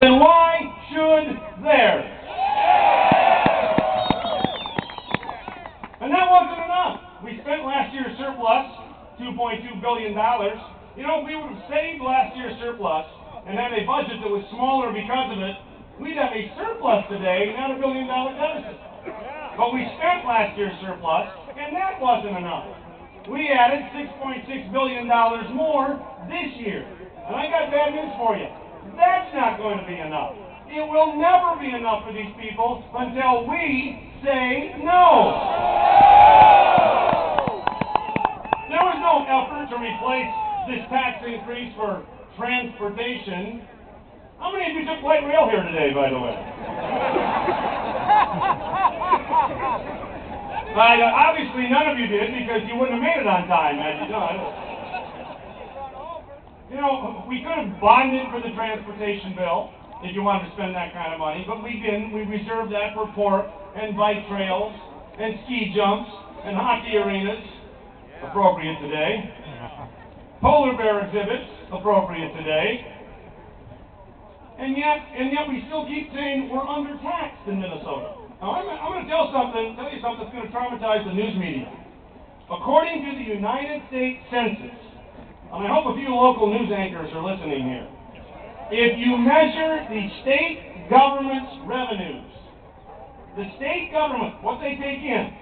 And why should theirs? And that wasn't enough. We spent last year's surplus, $2.2 billion. You know, if we would have saved last year's surplus and had a budget that was smaller because of it, we'd have a surplus today, not $1 billion deficit. But we spent last year's surplus, and that wasn't enough. We added $6.6 billion more this year. And I got bad news for you. That's not going to be enough. It will never be enough for these people until we say no. There was no effort to replace this tax increase for transportation. How many of you took light rail here today, by the way? Obviously, none of you did because you wouldn't have made it on time had you done. You know, we could have bonded for the transportation bill if you wanted to spend that kind of money, but we didn't. We reserved that for pork and bike trails and ski jumps and hockey arenas, appropriate today. Polar bear exhibits, appropriate today. And yet we still keep saying we're undertaxed in Minnesota. Now, I'm going to tell you something that's going to traumatize the news media. According to the United States Census, and I hope a few local news anchors are listening here, if you measure the state government's revenues, the state government, what they take in,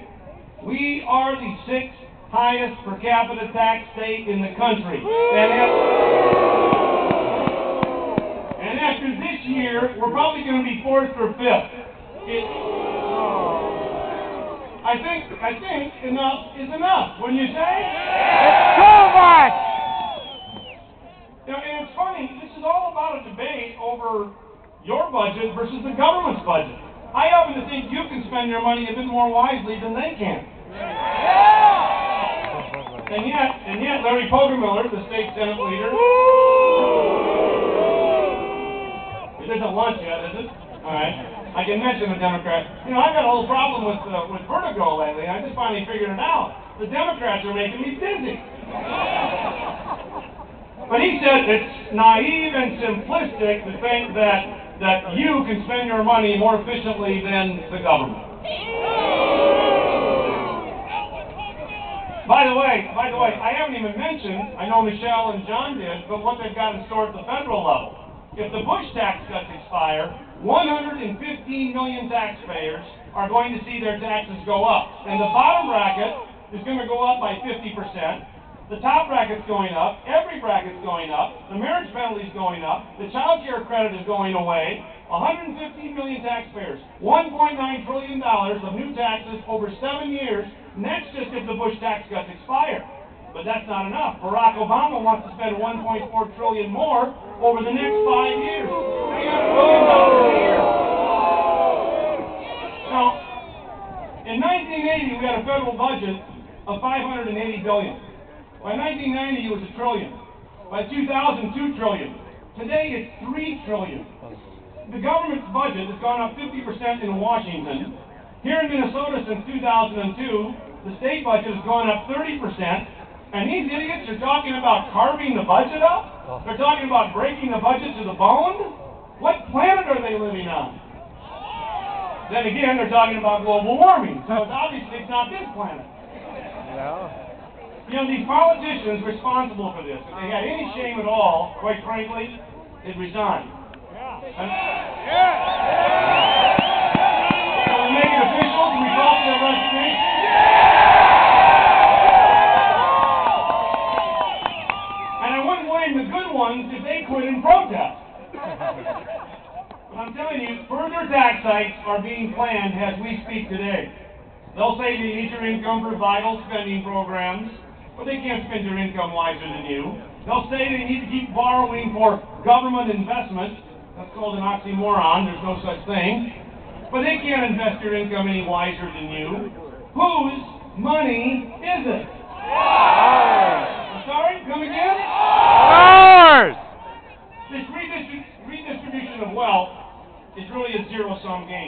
we are the 6th highest per capita tax state in the country. And after this year, we're probably going to be 4th or 5th. I think enough is enough. Wouldn't you say? It's too much! You know, and it's funny, this is all about a debate over your budget versus the government's budget. I happen to think you can spend your money a bit more wisely than they can. And yet, Larry Pogemiller, the state Senate leader, it isn't lunch yet, is it? All right. I can mention a Democrat. You know, I've got a whole problem with vertigo lately. I just finally figured it out. The Democrats are making me dizzy. But he said it's naive and simplistic to think that you can spend your money more efficiently than the government. By the way, I haven't even mentioned, I know Michelle and John did, but what they've got in store at the federal level. If the Bush tax cuts expire, 115 million taxpayers are going to see their taxes go up. And the bottom bracket is going to go up by 50%. The top bracket's going up. Every bracket's going up. The marriage penalty's going up. The child care credit is going away. 115 million taxpayers. $1.9 trillion of new taxes over 7 years. And that's just if the Bush tax cuts expire. But that's not enough. Barack Obama wants to spend $1.4 trillion more over the next 5 years. $300 billion a year. Now, in 1980, we had a federal budget of $580 billion. By 1990, it was $1 trillion. By 2000, $2 trillion. Today, it's $3 trillion. The government's budget has gone up 50% in Washington. Here in Minnesota, since 2002, the state budget has gone up 30%. And these idiots are talking about carving the budget up? They're talking about breaking the budget to the bone? What planet are they living on? Then again, they're talking about global warming, so it's obviously it's not this planet. Yeah. You know, these politicians responsible for this, if they had any shame at all, quite frankly, they'd resign. Can we make it official? Can we call for their resignation? The good ones if they quit in protest. But I'm telling you, further tax hikes are being planned as we speak today. They'll say they need your income for vital spending programs, but they can't spend your income wiser than you. They'll say they need to keep borrowing for government investment. That's called an oxymoron. There's no such thing. But they can't invest your income any wiser than you. Whose money is it? I'm sorry? Come again? This redistribution of wealth is really a zero-sum game.